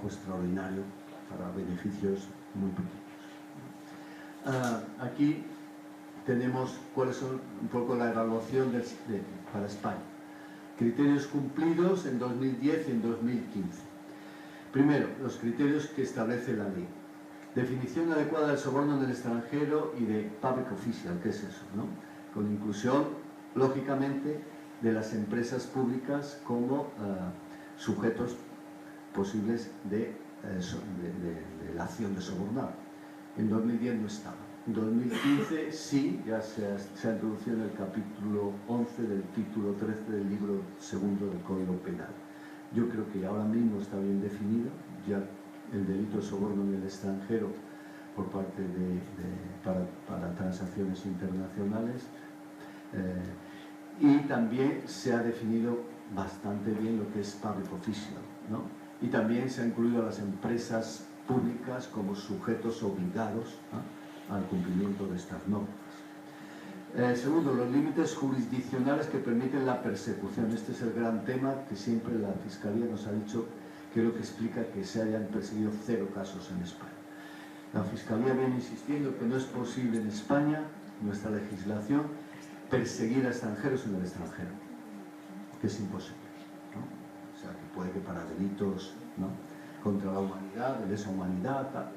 trabajo extraordinario para beneficios muy pequeños. Aquí tenemos cuáles son un poco la evaluación para España. Criterios cumplidos en 2010 y en 2015. Primero, los criterios que establece la ley. Definición adecuada del soborno en el extranjero y de public official, ¿qué es eso, no? Con inclusión, lógicamente, de las empresas públicas como sujetos posibles de la acción de sobornar. En 2010 no estaba. En 2015 sí, ya se ha introducido en el capítulo 11 del título 13 del libro segundo del Código Penal. Yo creo que ahora mismo está bien definido ya el delito de soborno en el extranjero por parte para transacciones internacionales, y también se ha definido bastante bien lo que es public official, ¿no? Y también se ha incluido a las empresas públicas como sujetos obligados, ¿no?, al cumplimiento de estas normas. Segundo, los límites jurisdiccionales que permiten la persecución. Este es el gran tema que siempre la Fiscalía nos ha dicho, que es lo que explica que se hayan perseguido 0 casos en España. La Fiscalía viene insistiendo que no es posible en España, nuestra legislación, perseguir a extranjeros en el extranjero, que es imposible, ¿no? O sea, que puede que para delitos, ¿no?, contra la humanidad, de lesa humanidad, tal,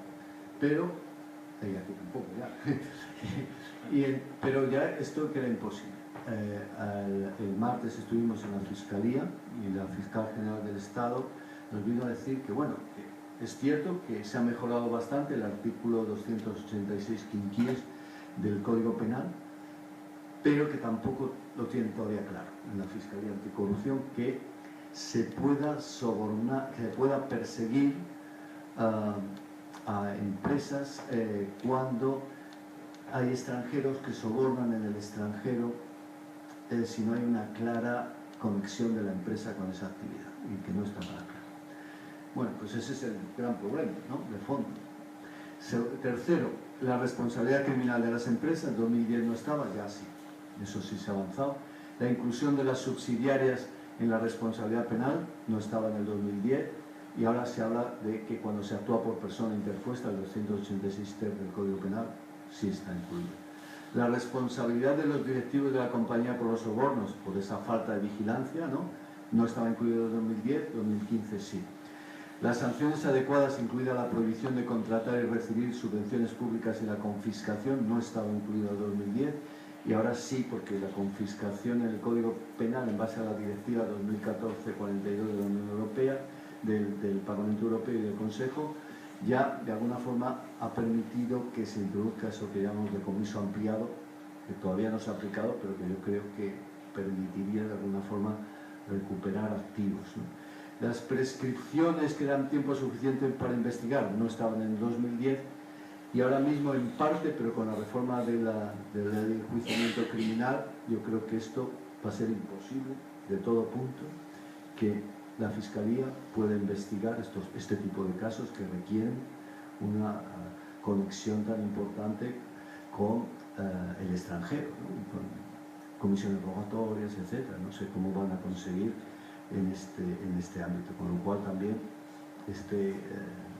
pero aquí tampoco ya pero ya esto queda imposible. El martes estuvimos en la Fiscalía y la Fiscal General del Estado nos vino a decir que, bueno, que es cierto que se ha mejorado bastante el artículo 286 quinquies del Código Penal, pero que tampoco lo tienen todavía claro en la Fiscalía Anticorrupción, que se pueda sobornar, que se pueda perseguir a empresas cuando hay extranjeros que sobornan en el extranjero, si no hay una clara conexión de la empresa con esa actividad y que no está nada claro. Bueno, pues ese es el gran problema, ¿no?, de fondo. Tercero, la responsabilidad criminal de las empresas. En 2010 no estaba, ya sí, eso sí se ha avanzado. La inclusión de las subsidiarias en la responsabilidad penal no estaba en el 2010, y ahora se habla de que cuando se actúa por persona interpuesta, el 286 ter del Código Penal sí está incluido. La responsabilidad de los directivos de la compañía por los sobornos, por esa falta de vigilancia, no estaba incluido en 2010, 2015 sí. Las sanciones adecuadas, incluida la prohibición de contratar y recibir subvenciones públicas y la confiscación, no estaba incluido en 2010, y ahora sí, porque la confiscación en el Código Penal, en base a la Directiva 2014-42 de la Unión Europea, del Parlamento Europeo y del Consejo, ya de alguna forma ha permitido que se introduzca eso que llamamos decomiso ampliado, que todavía no se ha aplicado, pero que yo creo que permitiría de alguna forma recuperar activos, ¿no? Las prescripciones que dan tiempo suficiente para investigar no estaban en 2010, y ahora mismo en parte, pero con la reforma de la ley de enjuiciamiento criminal, yo creo que esto va a ser imposible de todo punto, que la Fiscalía pueda investigar este tipo de casos que requieren una conexión tan importante con el extranjero, ¿no?, con comisiones rogatorias, etcétera. No sé cómo van a conseguir en este ámbito, con lo cual también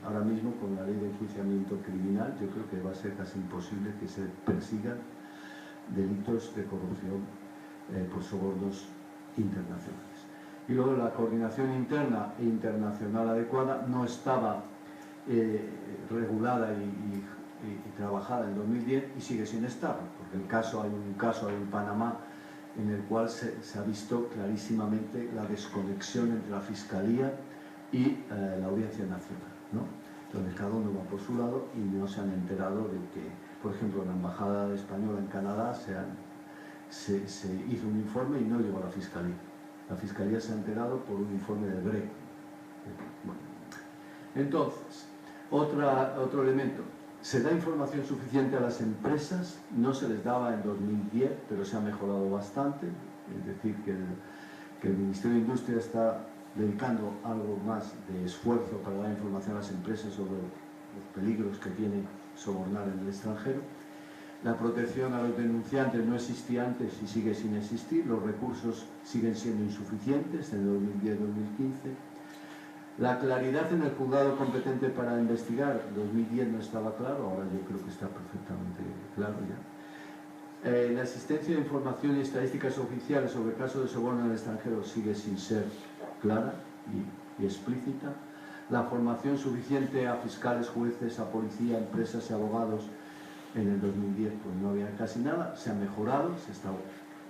ahora mismo con la ley de enjuiciamiento criminal yo creo que va a ser casi imposible que se persigan delitos de corrupción por sobornos internacionales. Y luego la coordinación interna e internacional adecuada no estaba regulada y trabajada en 2010 y sigue sin estar, porque hay un caso en Panamá en el cual se ha visto clarísimamente la desconexión entre la Fiscalía y la Audiencia Nacional, ¿no?, donde cada uno va por su lado y no se han enterado de que, por ejemplo, en la Embajada Española en Canadá se hizo un informe y no llegó a la Fiscalía. La Fiscalía se ha enterado por un informe del GRECO. Bueno. Entonces, otro elemento. Se da información suficiente a las empresas, no se les daba en 2010, pero se ha mejorado bastante. Es decir, que el Ministerio de Industria está dedicando algo más de esfuerzo para dar información a las empresas sobre los peligros que tiene sobornar en el extranjero. La protección a los denunciantes no existía antes y sigue sin existir, los recursos siguen siendo insuficientes en 2010-2015. La claridad en el juzgado competente para investigar, 2010 no estaba claro, ahora yo creo que está perfectamente claro ya. La existencia de información y estadísticas oficiales sobre casos de soborno en el extranjero sigue sin ser clara y explícita. La formación suficiente a fiscales, jueces, a policía, empresas y abogados en el 2010 pues no había casi nada. Se ha mejorado,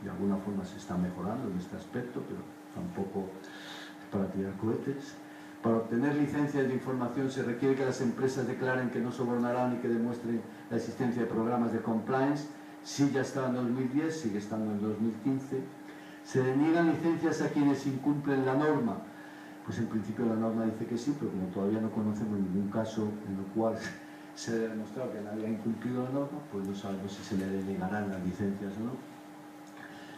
de alguna forma se está mejorando en este aspecto, pero tampoco es para tirar cohetes. Para obtener licencias de información se requiere que las empresas declaren que no sobornarán y que demuestren la existencia de programas de compliance. Sí, ya estaba en 2010, sigue estando en 2015. Se deniegan licencias a quienes incumplen la norma. Pues en principio la norma dice que sí, pero como todavía no conocemos ningún caso en el cual se haya demostrado que nadie ha incumplido la norma, pues no sabemos si se le denegarán las licencias o no.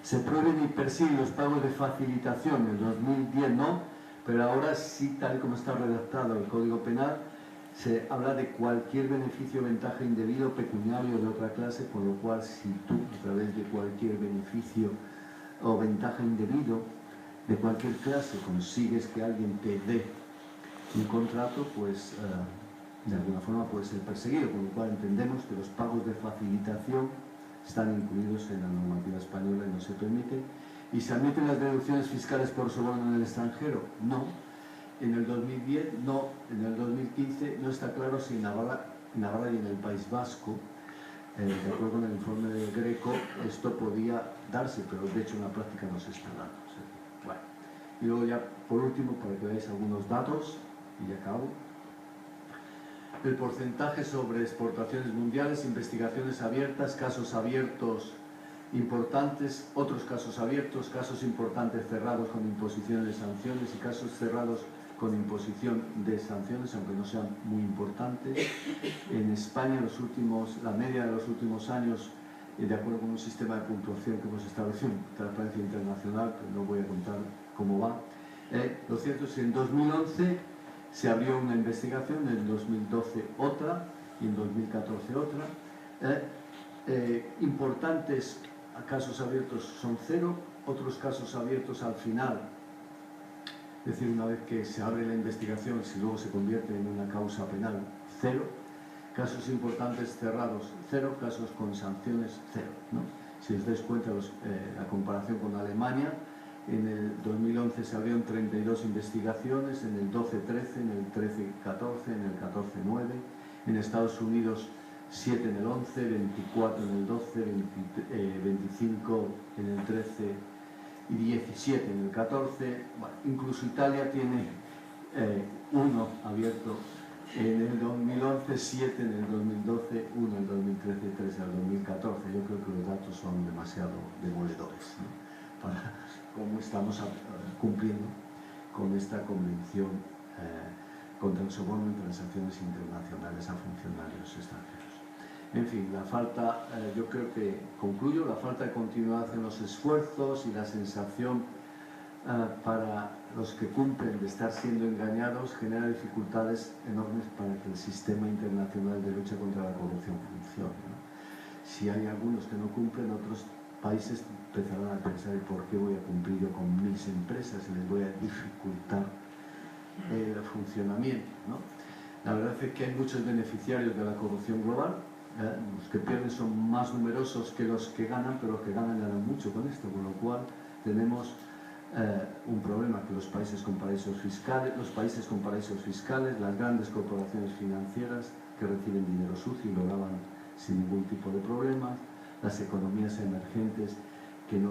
Se prohíben y persiguen los pagos de facilitación. En 2010 no, pero ahora sí, tal como está redactado el Código Penal, se habla de cualquier beneficio o ventaja indebido, pecuniario o de otra clase, con lo cual si tú, a través de cualquier beneficio o ventaja indebido de cualquier clase, consigues que alguien te dé un contrato, pues de alguna forma puede ser perseguido, con lo cual entendemos que los pagos de facilitación están incluidos en la normativa española y no se permiten. ¿Y se admiten las deducciones fiscales por soborno en el extranjero? No. En el 2010 no, en el 2015 no está claro si en Navarra y en el País Vasco, de acuerdo con el informe del Greco, esto podía darse, pero de hecho en la práctica no se está dando. O sea, bueno. Y luego ya, por último, para que veáis algunos datos, y ya acabo. El porcentaje sobre exportaciones mundiales, investigaciones abiertas, casos abiertos importantes, otros casos abiertos, casos importantes cerrados con imposición de sanciones y casos cerrados con imposición de sanciones, aunque no sean muy importantes. En España, la media de los últimos años, de acuerdo con un sistema de puntuación que hemos establecido en Transparencia Internacional, que no voy a contar cómo va, lo cierto es que en 2011 se abrió una investigación, en 2012 otra y en 2014 otra. Importantes casos abiertos son 0, otros casos abiertos al final, es decir, una vez que se abre la investigación, si luego se convierte en una causa penal, 0, casos importantes cerrados, 0, casos con sanciones, 0, ¿no? Si os dais cuenta, la comparación con Alemania, en el 2011 se abrieron 32 investigaciones, en el 12-13, en el 13-14, en el 14-9, en Estados Unidos 7 en el 11, 24 en el 12, 25 en el 13 y 17 en el 14. Bueno, incluso Italia tiene 1 abierto en el 2011, 7 en el 2012, 1 en el 2013 y 3 en el 2014. Yo creo que los datos son demasiado demoledores, ¿no? Para cómo estamos cumpliendo con esta convención contra el soborno en transacciones internacionales a funcionarios extranjeros. En fin, la falta, yo creo que concluyo, la falta de continuidad en los esfuerzos y la sensación para los que cumplen de estar siendo engañados genera dificultades enormes para que el sistema internacional de lucha contra la corrupción funcione, ¿no? Si hay algunos que no cumplen, otros países empezarán a pensar ¿por qué voy a cumplir yo con mis empresas y les voy a dificultar el funcionamiento, ¿no? La verdad es que hay muchos beneficiarios de la corrupción global. Los que pierden son más numerosos que los que ganan, pero los que ganan mucho con esto, con lo cual tenemos un problema que los países con paraísos fiscales, las grandes corporaciones financieras que reciben dinero sucio y lo lavan sin ningún tipo de problemas, las economías emergentes que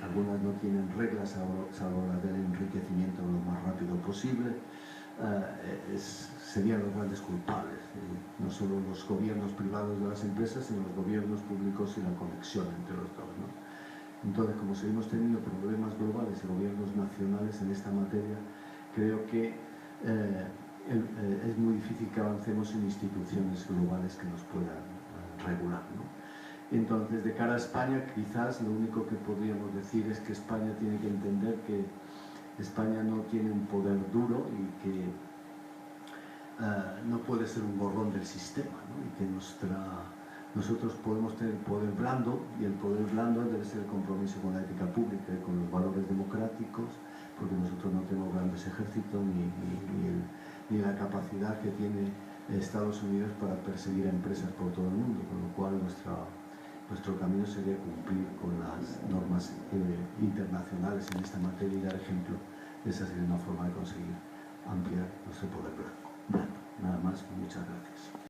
algunas no tienen reglas salvo las del enriquecimiento lo más rápido posible. Serían los grandes culpables, no solo los gobiernos privados de las empresas, sino los gobiernos públicos y la conexión entre los dos, ¿no? Entonces, como seguimos teniendo problemas globales y gobiernos nacionales en esta materia, creo que es muy difícil que avancemos en instituciones globales que nos puedan regular, ¿no? Entonces, de cara a España, quizás lo único que podríamos decir es que España tiene que entender que España no tiene un poder duro y que no puede ser un borrón del sistema, ¿no? Y que nosotros podemos tener poder blando, y el poder blando debe ser el compromiso con la ética pública y con los valores democráticos, porque nosotros no tenemos grandes ejércitos ni la capacidad que tiene Estados Unidos para perseguir a empresas por todo el mundo, con lo cual nuestro camino sería cumplir con las normas internacionales en esta materia y dar ejemplo. Esa sería una forma de conseguir ampliar nuestro poder blanco. Nada más, muchas gracias.